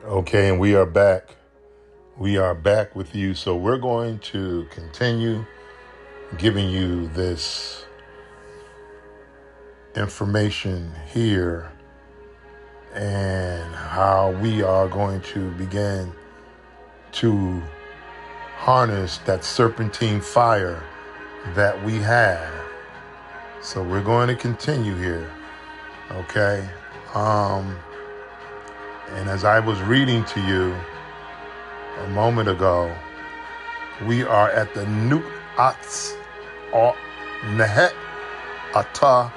Okay, and we are back. We are back with you. So we're going to continue giving you this information here and how we are going to begin to harness that serpentine fire that we have. So we're going to continue here. Okay. And as I was reading to you a moment ago, we are at the Nuk'ats or Nehet Ata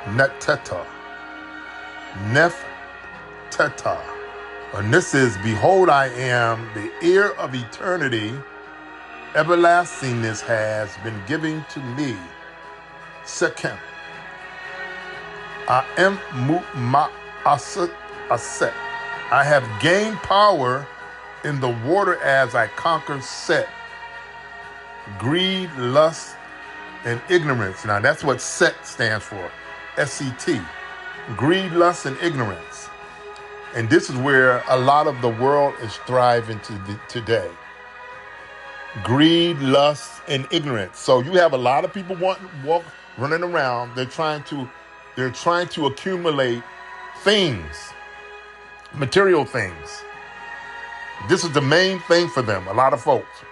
Neteta Nef Teta. And this is, behold, I am the ear of eternity. Everlastingness has been given to me. Second, I am Mu'ma Aset. I have gained power in the water as I conquer Set. Greed, lust, and ignorance. Now that's what Set stands for. S-E-T. Greed, lust, and ignorance. And this is where a lot of the world is thriving today. Greed, lust, and ignorance. So you have a lot of people running around. They're trying to accumulate things, material things. This is the main thing for them. A lot of folks,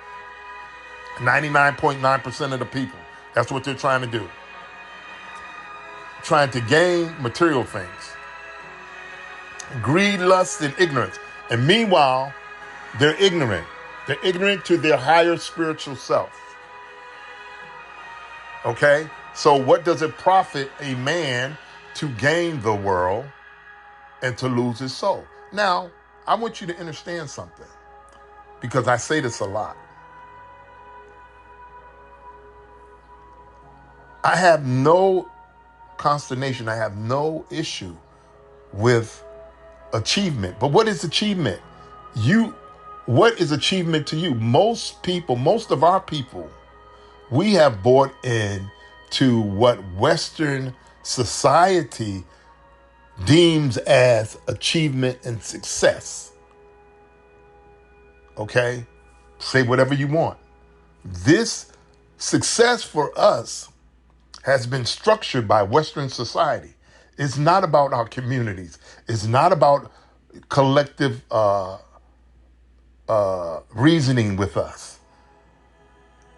99.9% of the people, that's what they're trying to do. Trying to gain material things. Greed, lust, and ignorance. And meanwhile, they're ignorant. They're ignorant to their higher spiritual self. Okay? So what does it profit a man to gain the world and to lose his soul? Now, I want you to understand something, because I say this a lot. I have no consternation. I have no issue with achievement. But what is achievement? What is achievement to you? Most of our people, we have bought in to what Western society deems as achievement and success. Okay? Say whatever you want. This success for us has been structured by Western society. It's not about our communities. It's not about collective reasoning with us.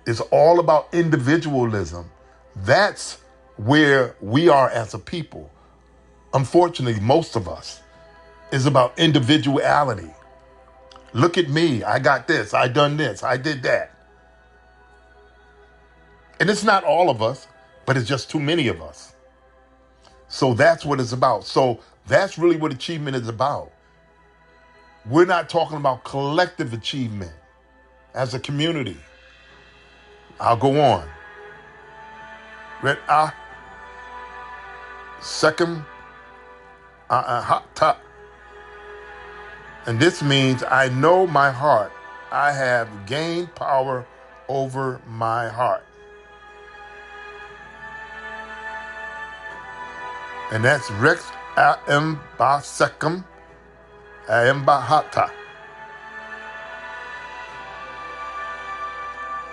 It's all about individualism. That's where we are as a people. Unfortunately, most of us is about individuality. Look at me. I got this. I done this. I did that. And it's not all of us, but it's just too many of us. So that's what it's about. So that's really what achievement is about. We're not talking about collective achievement as a community. I'll go on. Red second hot top. And this means I know my heart. I have gained power over my heart. And that's Rex Aemba Secum Aemba Hata.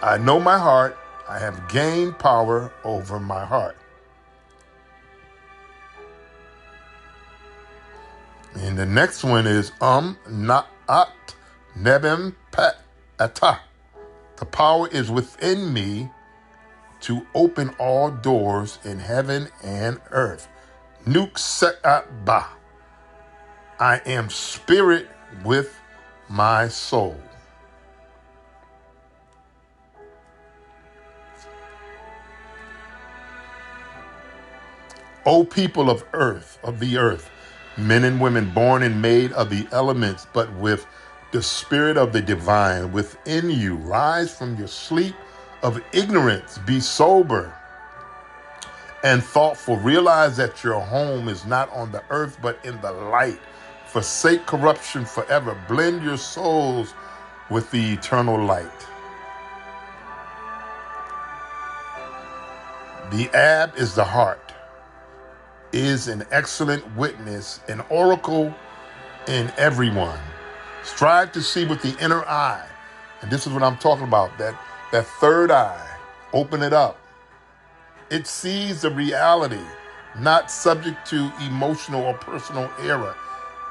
I know my heart. I have gained power over my heart. And the next one is Na'at Nebem Pat Ata. The power is within me to open all doors in heaven and earth. Nuk Se'aba. I am spirit with my soul. O people of the earth, men and women born and made of the elements, but with the spirit of the divine within you, rise from your sleep of ignorance, be sober and thoughtful. Realize that your home is not on the earth, but in the light. Forsake corruption forever. Blend your souls with the eternal light. The Ab is the heart, is an excellent witness, an oracle in everyone. Strive to see with the inner eye. And this is what I'm talking about, that third eye. Open it up. It sees the reality, not subject to emotional or personal error.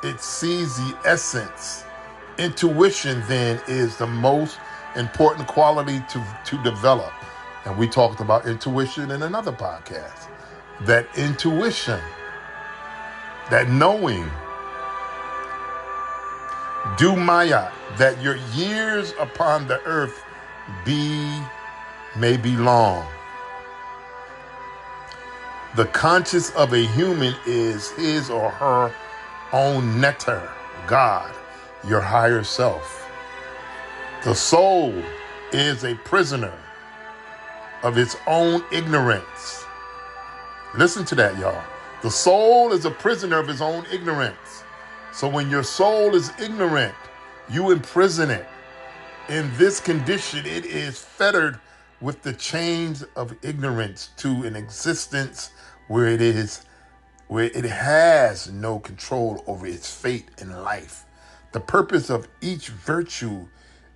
It sees the essence. Intuition, then, is the most important quality to develop. And we talked about intuition in another podcast. That intuition, that knowing, do maya, that your years upon the earth may be long. The conscience of a human is his or her own nectar, God, your higher self. The soul is a prisoner of its own ignorance. Listen to that, y'all. The soul is a prisoner of its own ignorance. So when your soul is ignorant, you imprison it. In this condition, it is fettered with the chains of ignorance to an existence where it has no control over its fate in life. The purpose of each virtue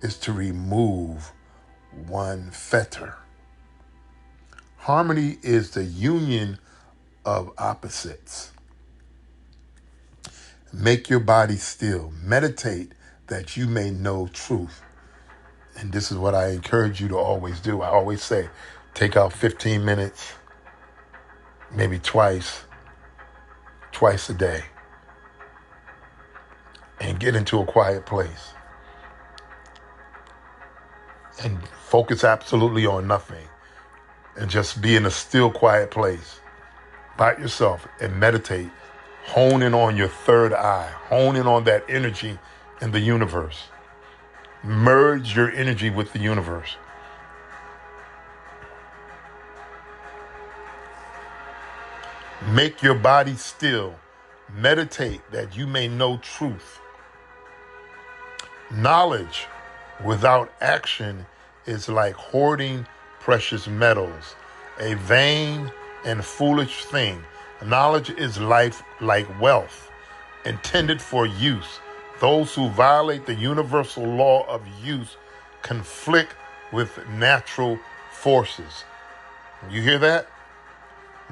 is to remove one fetter. Harmony is the union of opposites. Make your body still. Meditate that you may know truth. And this is what I encourage you to always do. I always say, take out 15 minutes, maybe twice a day, and get into a quiet place and focus absolutely on nothing and just be in a still, quiet place by yourself and meditate. Hone in on your third eye. Hone in on that energy in the universe. Merge your energy with the universe. Make your body still. Meditate that you may know truth. Knowledge without action is like hoarding precious metals, a vain and foolish thing. Knowledge is life like wealth, intended for use. Those who violate the universal law of use conflict with natural forces. You hear that?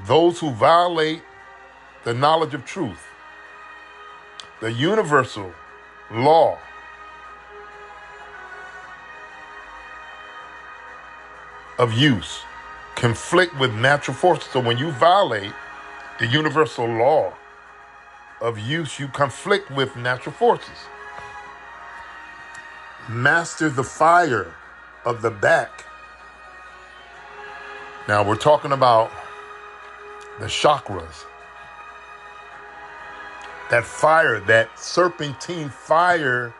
Those who violate the knowledge of truth, the universal law of use, conflict with natural forces. So when you violate the universal law of use, you conflict with natural forces. Master the fire of the back. Now we're talking about the chakras. That fire, that serpentine fire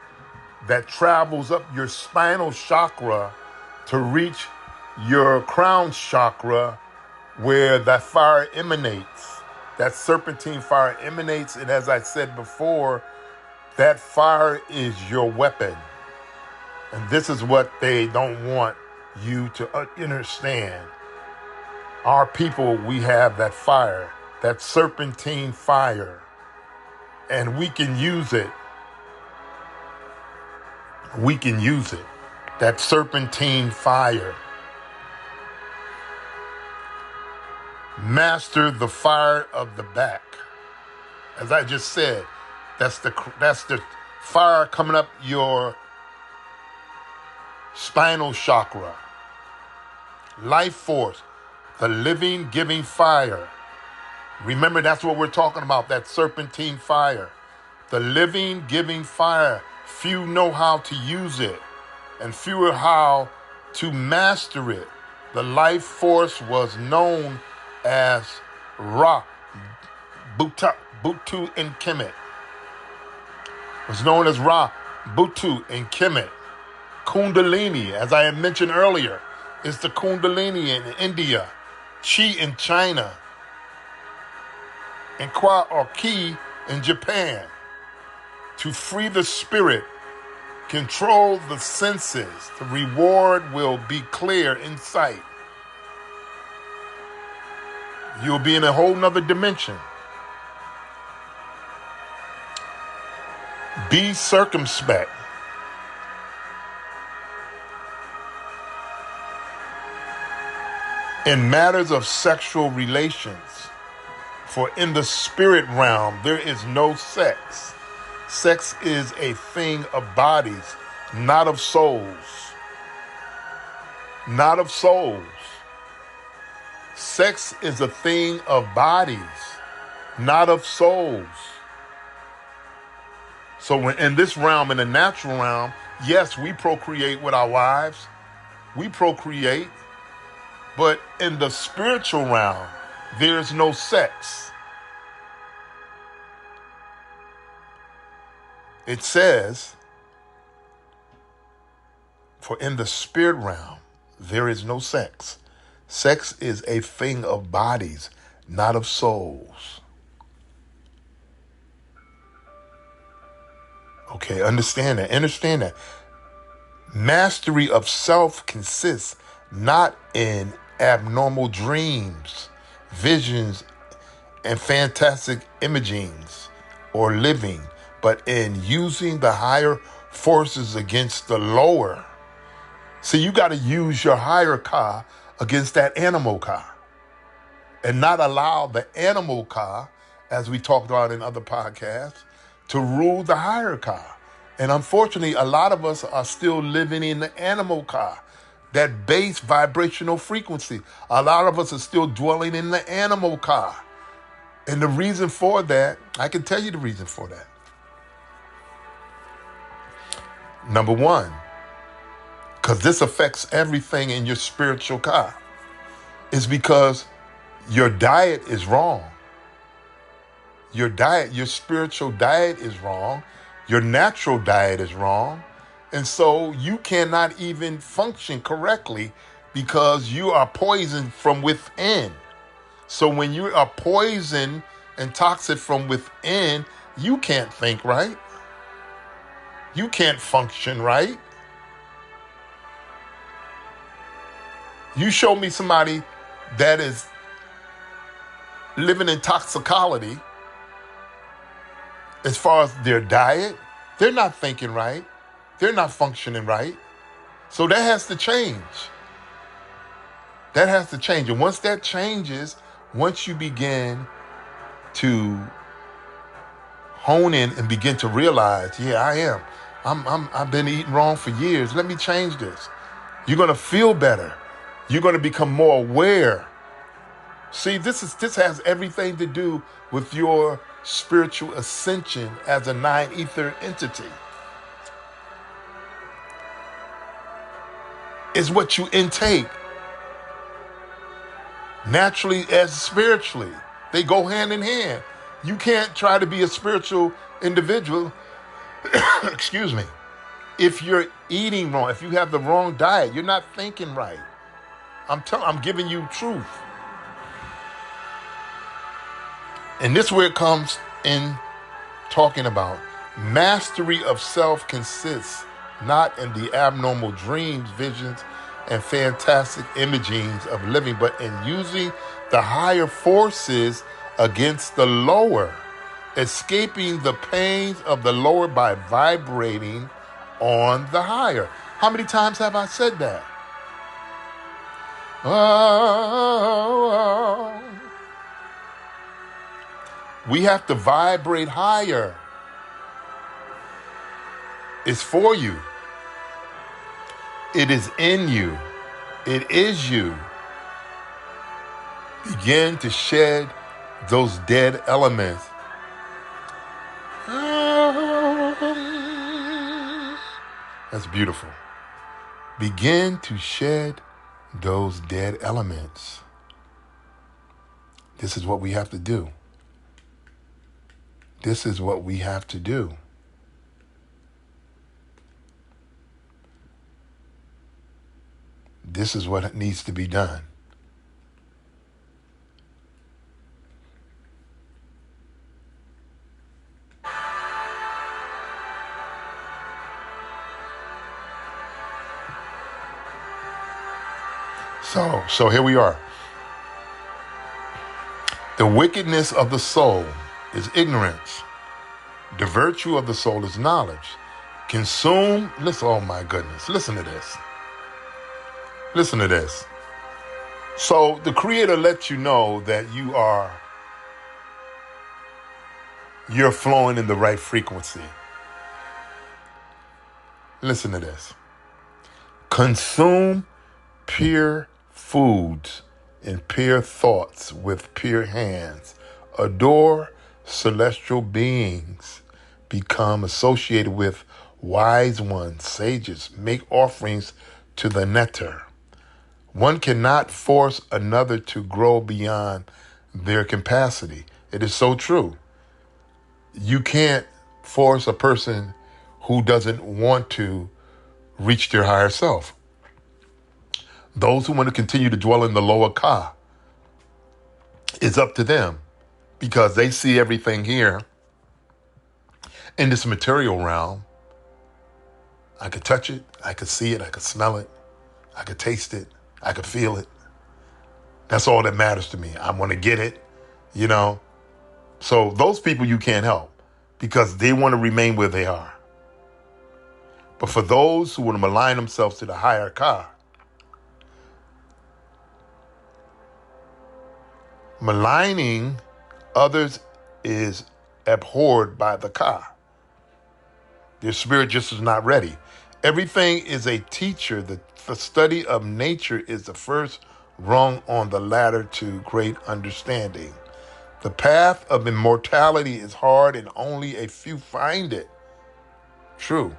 that travels up your spinal chakra to reach your crown chakra, where that fire emanates. That serpentine fire emanates, and as I said before, that fire is your weapon. And this is what they don't want you to understand. Our people, we have that fire, that serpentine fire, and we can use it. We can use it. That serpentine fire. Master the fire of the back. As I just said, that's the fire coming up your spinal chakra. Life force, the living, giving fire. Remember, that's what we're talking about, that serpentine fire. The living, giving fire. Few know how to use it, and fewer how to master it. The life force was known as Ra, Butu, and Kemet. Was known as Ra, Butu, and Kemet. Kundalini, as I had mentioned earlier, is the Kundalini in India, Chi in China, and Kwa or Ki in Japan. To free the spirit, control the senses, the reward will be clear in sight. You'll be in a whole nother dimension. Be circumspect in matters of sexual relations, for in the spirit realm there is no sex. Sex is a thing of bodies, not of souls. Not of souls. Sex is a thing of bodies, not of souls. So when in this realm, in the natural realm, yes, we procreate with our wives. We procreate. But in the spiritual realm, there is no sex. It says, for in the spirit realm, there is no sex. Sex is a thing of bodies, not of souls. Okay, understand that. Understand that. Mastery of self consists not in abnormal dreams, visions, and fantastic imagings or living, but in using the higher forces against the lower. See, you got to use your higher ka against that animal ka and not allow the animal ka, as we talked about in other podcasts, to rule the higher ka. And unfortunately, a lot of us are still living in the animal ka, that base vibrational frequency. A lot of us are still dwelling in the animal ka. And the reason for that, I can tell you the reason for that. Number one, because this affects everything in your spiritual ka, is because your diet is wrong. Your diet, your spiritual diet is wrong. Your natural diet is wrong. And so you cannot even function correctly because you are poisoned from within. So when you are poisoned and toxic from within, you can't think right. You can't function right. You show me somebody that is living in toxicology as far as their diet, they're not thinking right. They're not functioning right. So that has to change. That has to change. And once that changes, once you begin to hone in and begin to realize, yeah, I am. I've been eating wrong for years. Let me change this. You're going to feel better. You're going to become more aware. See, this has everything to do with your spiritual ascension as a nine-ether entity. It's what you intake naturally as spiritually. They go hand in hand. You can't try to be a spiritual individual, excuse me, if you're eating wrong, if you have the wrong diet, you're not thinking right. I'm giving you truth. And this is where it comes in talking about mastery of self consists not in the abnormal dreams, visions, and fantastic imagings of living, but in using the higher forces against the lower, escaping the pains of the lower by vibrating on the higher. How many times have I said that? Oh, we have to vibrate higher. It's for you. It is in you. It is you. Begin to shed those dead elements. That's beautiful. Begin to shed those dead elements. This is what we have to do. This is what we have to do. This is what needs to be done. So here we are. The wickedness of the soul is ignorance. The virtue of the soul is knowledge. Consume, listen, oh my goodness, listen to this. Listen to this. So the Creator lets you know that you're flowing in the right frequency. Listen to this. Consume pure foods and pure thoughts with pure hands. Adore celestial beings. Become associated with wise ones, sages. Make offerings to the nectar. One cannot force another to grow beyond their capacity. It is so true. You can't force a person who doesn't want to reach their higher self. Those who want to continue to dwell in the lower ka, it's up to them because they see everything here in this material realm. I could touch it, I could see it, I could smell it, I could taste it, I could feel it. That's all that matters to me. I want to get it, you know. So those people you can't help because they want to remain where they are. But for those who want to align themselves to the higher ka, maligning others is abhorred by the ka. Their spirit just is not ready. Everything is a teacher. The study of nature is the first rung on the ladder to great understanding. The path of immortality is hard and only a few find it. True.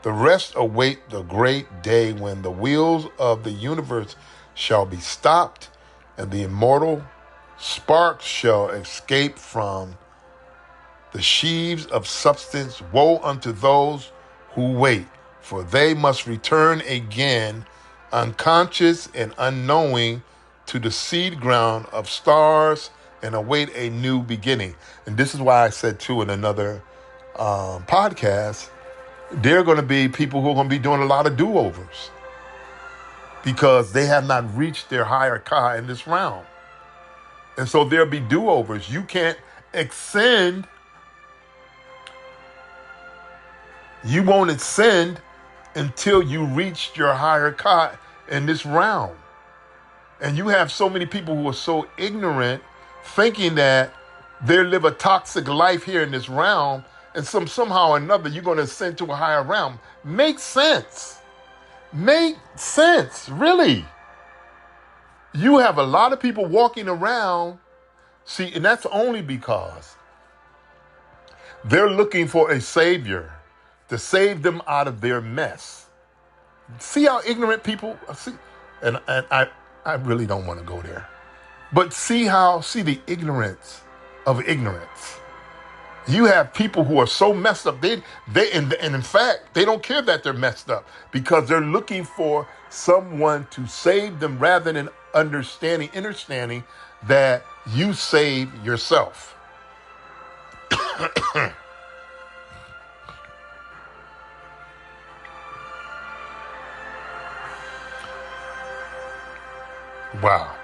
The rest await the great day when the wheels of the universe shall be stopped and the immortal sparks shall escape from the sheaves of substance. Woe unto those who wait, for they must return again, unconscious and unknowing, to the seed ground of stars and await a new beginning. And this is why I said too in another podcast, there are going to be people who are going to be doing a lot of do-overs because they have not reached their higher ka in this realm. And so there'll be do-overs. You can't ascend. You won't ascend until you reach your higher ka in this realm. And you have so many people who are so ignorant, thinking that they live a toxic life here in this realm, and somehow or another you're going to ascend to a higher realm. Make sense. Make sense, really. You have a lot of people walking around, see, and that's only because they're looking for a savior to save them out of their mess. See how ignorant people see, and I really don't want to go there. But see the ignorance of ignorance. You have people who are so messed up, and in fact, they don't care that they're messed up because they're looking for someone to save them rather than understanding that you save yourself. Wow.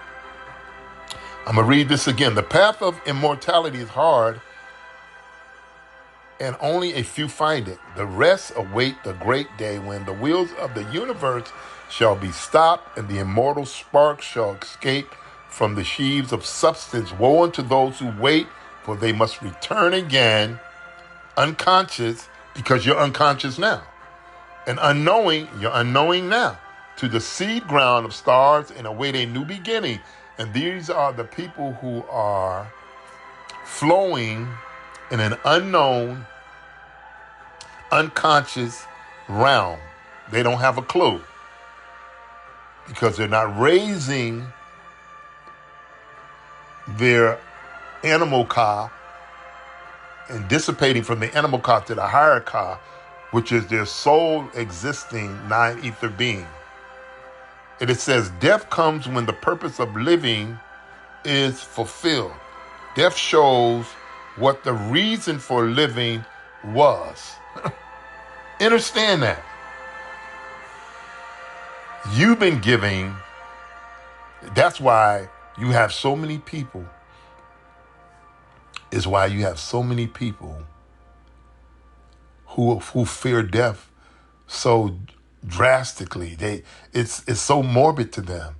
I'm going to read this again. The path of immortality is hard, and only a few find it. The rest await the great day when the wheels of the universe shall be stopped and the immortal spark shall escape from the sheaves of substance. Woe unto those who wait, for they must return again, unconscious, because you're unconscious now, and unknowing, you're unknowing now, to the seed ground of stars and await a new beginning. And these are the people who are flowing in an unknown, unconscious realm. They don't have a clue because they're not raising their animal ka and dissipating from the animal ka to the higher ka, which is their soul existing nine-ether being. And it says, death comes when the purpose of living is fulfilled. Death shows what the reason for living was. Understand that. You've been giving. That's why you have so many people. Is why you have so many people who fear death so drastically. It's so morbid to them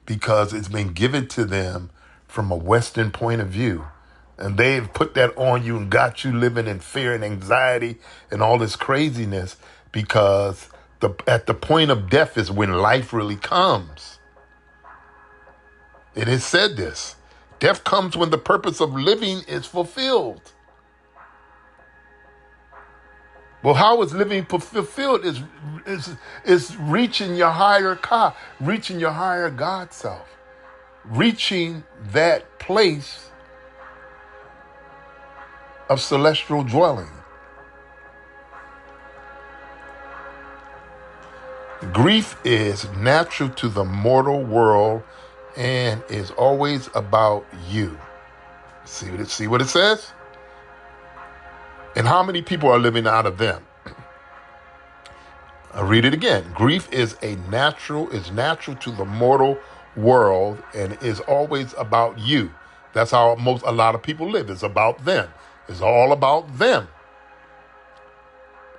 because it's been given to them from a Western point of view. And they've put that on you and got you living in fear and anxiety and all this craziness because at the point of death is when life really comes. It has said this. Death comes when the purpose of living is fulfilled. Well, how is living fulfilled? Is reaching your higher ka, reaching your higher God self, reaching that place of celestial dwelling. Grief is natural to the mortal world and is always about you. See what it says? And how many people are living out of them? I'll read it again. Grief is natural to the mortal world and is always about you. That's how a lot of people live. It's about them. It's all about them.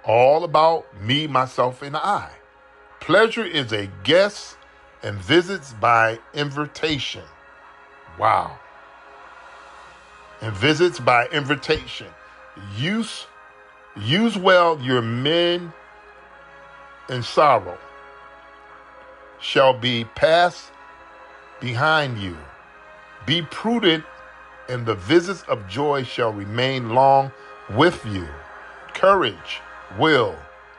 All about me, myself, and I. Pleasure is a guest and visits by invitation. Wow. And visits by invitation. Use well your men in sorrow shall be passed behind you. Be prudent, and the visits of joy shall remain long with you. Courage, will,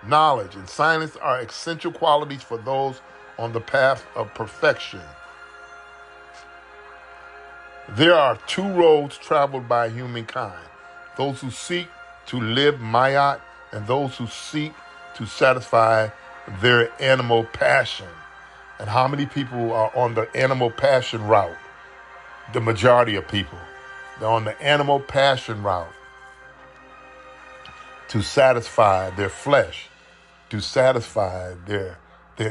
knowledge, and silence are essential qualities for those on the path of perfection. There are two roads traveled by humankind. Those who seek to live mayat and those who seek to satisfy their animal passion. And how many people are on the animal passion route? The majority of people. They're on the animal passion route to satisfy their flesh, to satisfy their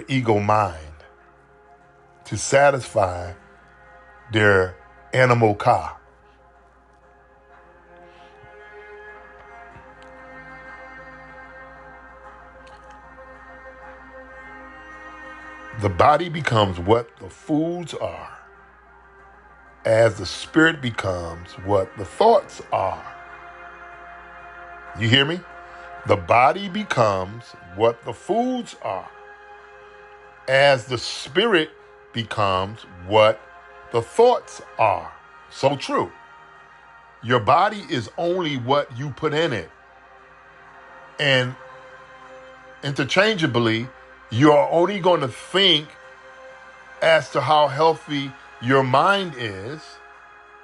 ego mind, to satisfy their animal ka. The body becomes what the foods are, as the spirit becomes what the thoughts are. You hear me? The body becomes what the foods are, as the spirit becomes what the thoughts are. So true. Your body is only what you put in it. And interchangeably, you're only going to think as to how healthy your mind is,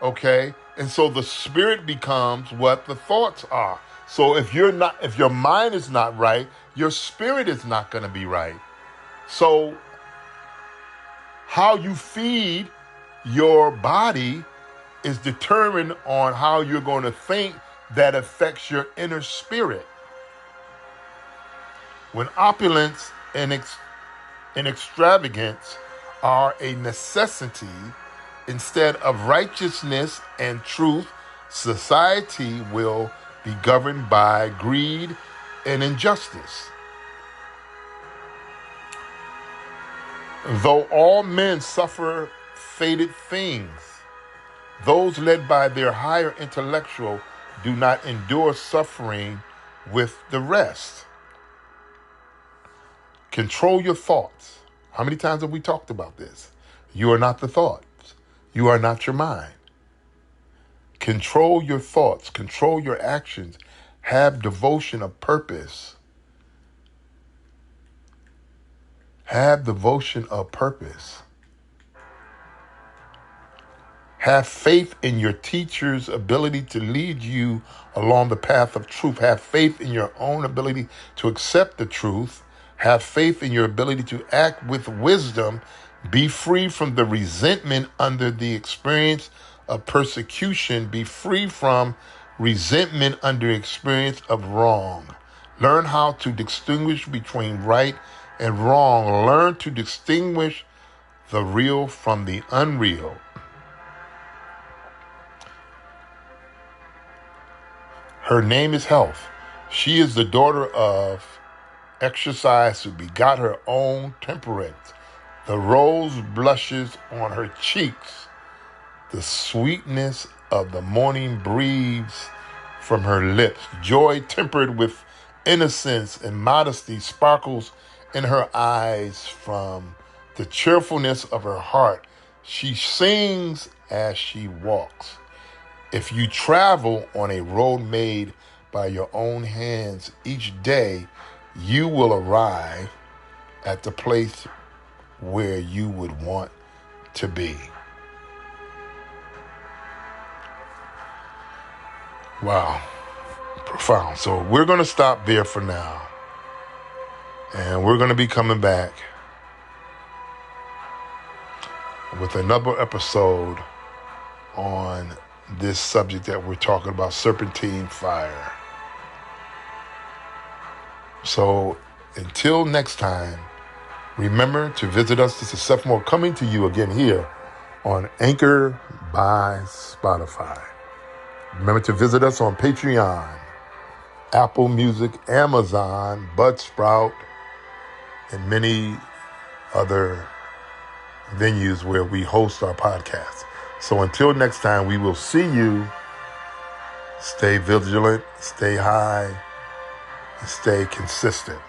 okay? And so the spirit becomes what the thoughts are. So if your mind is not right, your spirit is not going to be right. So how you feed your body is determined on how you're going to think that affects your inner spirit. When opulence and extravagance are a necessity instead of righteousness and truth, society will be governed by greed and injustice. Though all men suffer fated things, those led by their higher intellectual do not endure suffering with the rest. Control your thoughts. How many times have we talked about this? You are not the thoughts. You are not your mind. Control your thoughts. Control your actions. Have devotion of purpose. Have devotion of purpose. Have faith in your teacher's ability to lead you along the path of truth. Have faith in your own ability to accept the truth. Have faith in your ability to act with wisdom. Be free from the resentment under the experience of persecution. Be free from resentment under experience of wrong. Learn how to distinguish between right and wrong. Learn to distinguish the real from the unreal. Her name is health. She is the daughter of exercise who begot her own temperance. The rose blushes on her cheeks. The sweetness of the morning breathes from her lips. Joy tempered with innocence and modesty sparkles in her eyes from the cheerfulness of her heart. She sings as she walks. If you travel on a road made by your own hands each day, you will arrive at the place where you would want to be. Wow, profound. So we're going to stop there for now. And we're going to be coming back with another episode on this subject that we're talking about, serpentine fire. So until next time, remember to visit us. This is Seth Moore coming to you again here on Anchor by Spotify. Remember to visit us on Patreon, Apple Music, Amazon, Buzzsprout, and many other venues where we host our podcast. So until next time, we will see you. Stay vigilant, stay high, and stay consistent.